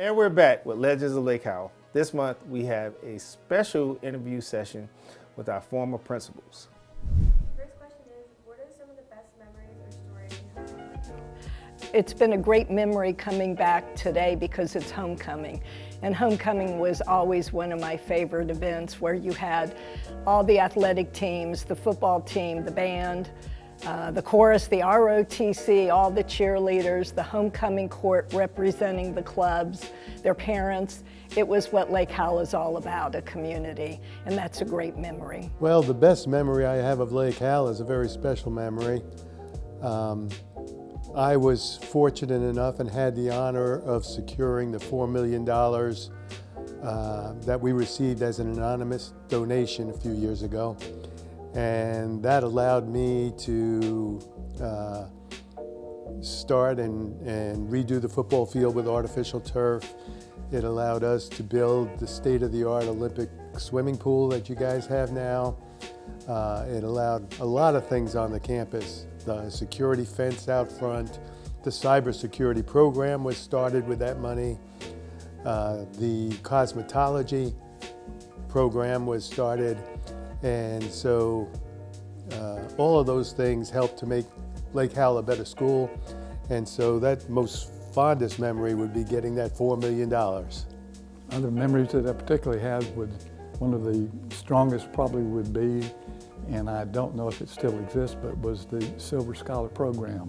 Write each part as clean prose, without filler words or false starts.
And we're back with Legends of Lake Howell. This month we have a special interview session with our former principals. The first question is, what are some of the best memories or stories you have from Lake Howell? It's been a great memory coming back today because it's homecoming. And homecoming was always one of my favorite events, where you had all the athletic teams, the football team, the band, the chorus, the ROTC, all the cheerleaders, the homecoming court representing the clubs, their parents. It was what Lake Howell is all about, a community, and that's a great memory. Well, the best memory I have of Lake Howell is a very special memory. I was fortunate enough and had the honor of securing the $4 million that we received as an anonymous donation a few years ago. And that allowed me to start and redo the football field with artificial turf. It allowed us to build the state-of-the-art Olympic swimming pool that you guys have now. It allowed a lot of things on the campus. The security fence out front, the cybersecurity program was started with that money. The cosmetology program was started. And so all of those things helped to make Lake Howell a better school. And so that most fondest memory would be getting that $4 million. Other memories that I particularly have one of the strongest probably would be, and I don't know if it still exists, but was the Silver Scholar program.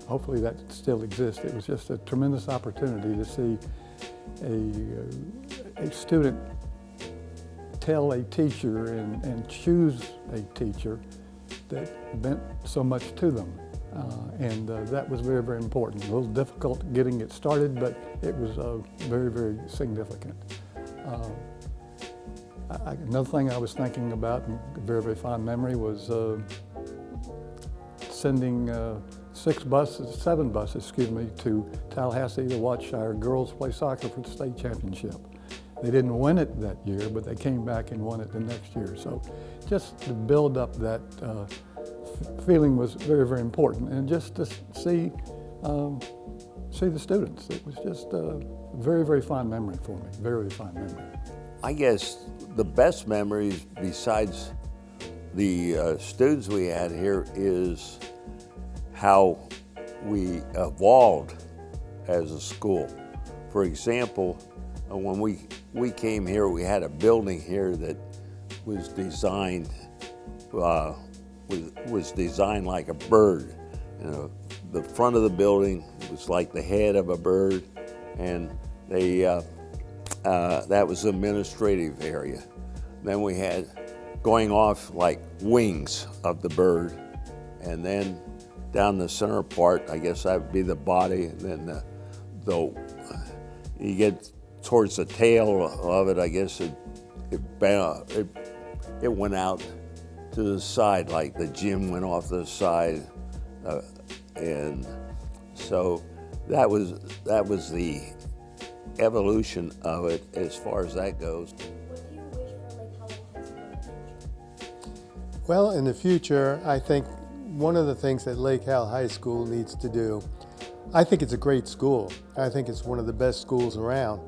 Hopefully that still exists. It was just a tremendous opportunity to see a student tell a teacher and choose a teacher that meant so much to them. That was very, very important. A little difficult getting it started, but it was very, very significant. Another thing I was thinking about, and a very, very fond memory, was sending 7 buses, to Tallahassee to watch our girls play soccer for the state championship. They didn't win it that year, but they came back and won it the next year. So just to build up that feeling was very, very important. And just to see the students, it was just a very, very fond memory for me, very, very fond memory. I guess the best memories besides the students we had here is how we evolved as a school. For example, when we came here, we had a building here that was designed like a bird. You know, the front of the building was like the head of a bird, and that was the administrative area. Then we had going off like wings of the bird, and then down the center part, I guess that would be the body, and then you get towards the tail of it, I guess it went out to the side, like the gym went off the side, and so that was the evolution of it as far as that goes. What do you wish for Lake Howell High School in the future? Well, in the future, I think one of the things that Lake Howell High School needs to do, I think it's a great school. I think it's one of the best schools around,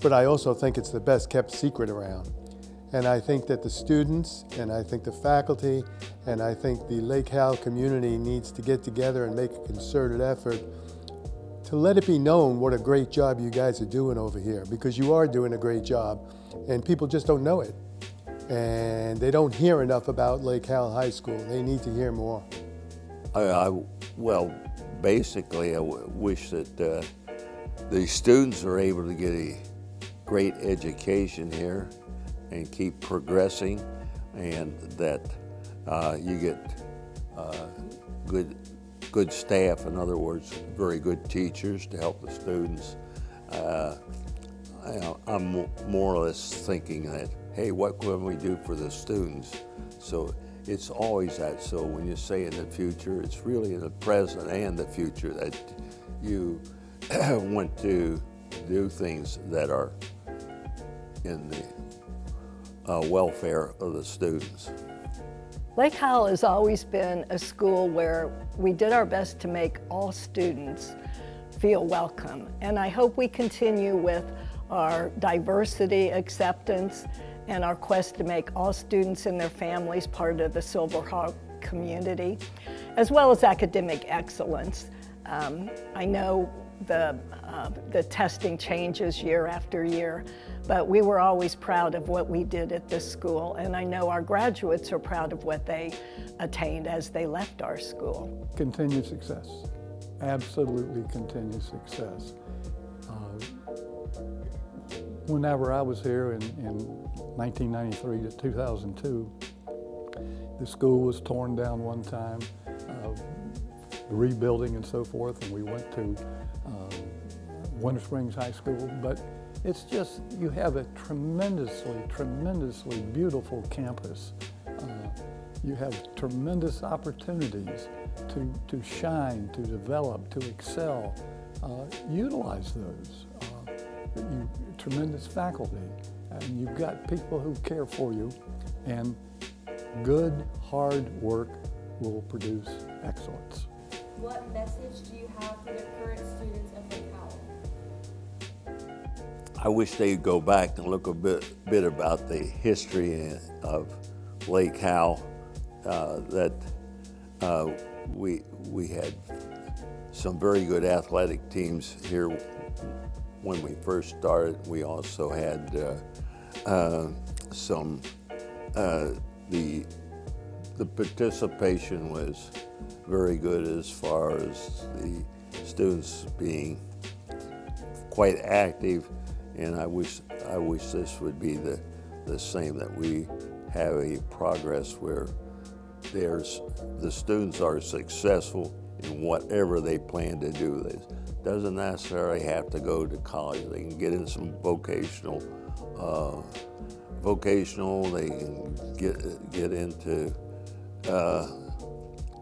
but I also think it's the best kept secret around. And I think that the students, and I think the faculty, and I think the Lake Howell community needs to get together and make a concerted effort to let it be known what a great job you guys are doing over here, because you are doing a great job, and people just don't know it. And they don't hear enough about Lake Howell High School. They need to hear more. Well, basically, I wish that the students are able to get a great education here and keep progressing, and that you get good staff, in other words, very good teachers to help the students. I'm more or less thinking that, hey, what can we do for the students? So it's always that. So when you say in the future, it's really in the present and the future that you want to do things that are in the welfare of the students. Lake Howell has always been a school where we did our best to make all students feel welcome. And I hope we continue with our diversity acceptance and our quest to make all students and their families part of the Silverhawk community, as well as academic excellence. I know the testing changes year after year, but we were always proud of what we did at this school, and I know our graduates are proud of what they attained as they left our school. Continued success, absolutely continued success. Whenever I was here in 1993 to 2002, the school was torn down one time, rebuilding and so forth, and we went to Winter Springs High School. But it's just, you have a tremendously beautiful campus. You have tremendous opportunities to shine, to develop, to excel. Utilize those. Tremendous faculty, and you've got people who care for you, and good, hard work will produce excellence. What message do you have for the current students of Lake Howell? I wish they'd go back and look a bit about the history of Lake Howell. We had some very good athletic teams here when we first started. We also had the participation was very good as far as the students being quite active, and I wish this would be the same, that we have a progress where the students are successful in whatever they plan to do. They doesn't necessarily have to go to college. They can get in some vocational, they can get into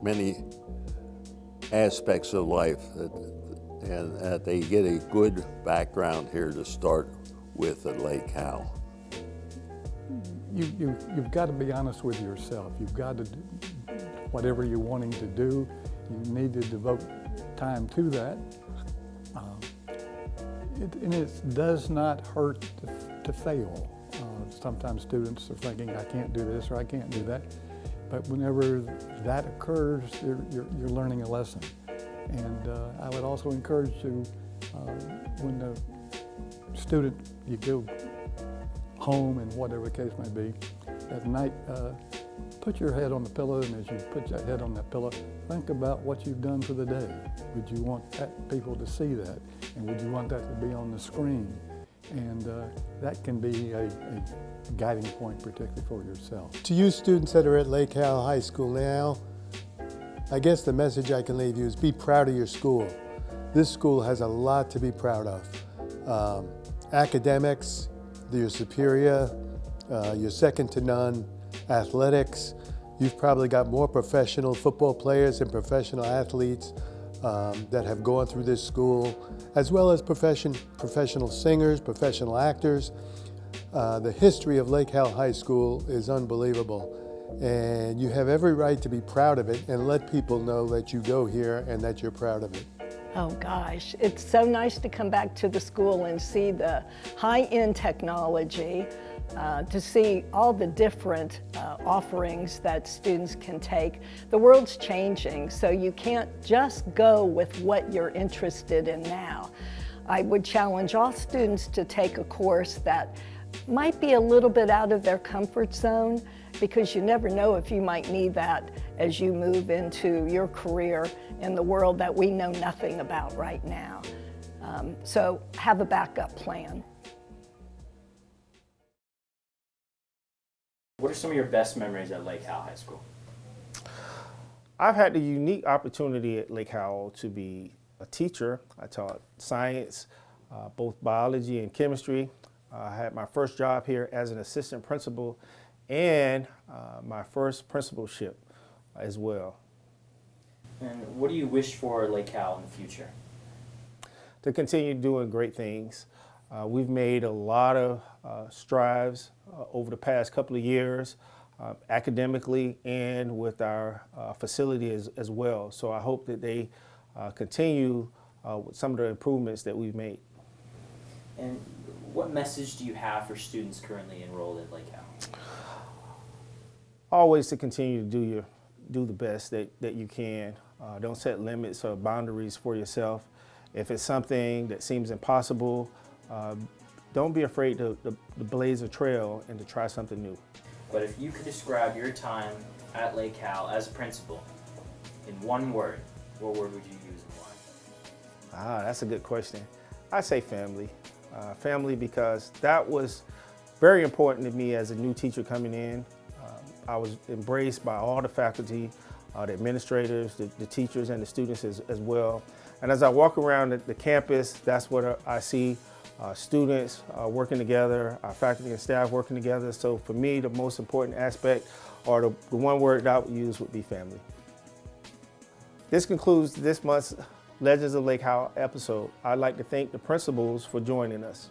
many aspects of life, and that they get a good background here to start with at Lake Howell. You've got to be honest with yourself. You've got to do whatever you're wanting to do. You need to devote time to that. And it does not hurt to fail. Sometimes students are thinking, I can't do this or I can't do that. But whenever that occurs, you're learning a lesson. And I would also encourage you, when the student, you go home and whatever the case may be, at night, put your head on the pillow, and as you put that head on that pillow, think about what you've done for the day. Would you want people to see that? And would you want that to be on the screen? And that can be a guiding point, particularly for yourself. To you students that are at Lake Howell High School now, I guess the message I can leave you is be proud of your school. This school has a lot to be proud of. Academics, you're superior, you're second to none. Athletics, you've probably got more professional football players and professional athletes that have gone through this school, as well as professional singers, professional actors. The history of Lake Howell High School is unbelievable, and you have every right to be proud of it and let people know that you go here and that you're proud of it. Oh gosh, it's so nice to come back to the school and see the high-end technology, to see all the different offerings that students can take. The world's changing, so you can't just go with what you're interested in now. I would challenge all students to take a course that might be a little bit out of their comfort zone, because you never know if you might need that as you move into your career in the world that we know nothing about right now. So have a backup plan. What are some of your best memories at Lake Howell High School? I've had the unique opportunity at Lake Howell to be a teacher. I taught science, both biology and chemistry. I had my first job here as an assistant principal, and my first principalship as well. And what do you wish for Lake Howell in the future? To continue doing great things. We've made a lot of strides over the past couple of years, academically and with our facility as well. So I hope that they continue with some of the improvements that we've made. And what message do you have for students currently enrolled at Lake Howell? Always to continue to do the best that you can. Don't set limits or boundaries for yourself. If it's something that seems impossible, don't be afraid to blaze a trail and to try something new. But if you could describe your time at Lake Howell as a principal in one word, what word would you use and why? That's a good question. I'd say family. Family, because that was very important to me as a new teacher coming in. I was embraced by all the faculty, the administrators, the teachers, and the students as well. And as I walk around the campus, that's what I see, students working together, our faculty and staff working together. So for me, the most important aspect, or the one word that I would use, would be family. This concludes this month's Legends of Lake Howell episode. I'd like to thank the principals for joining us.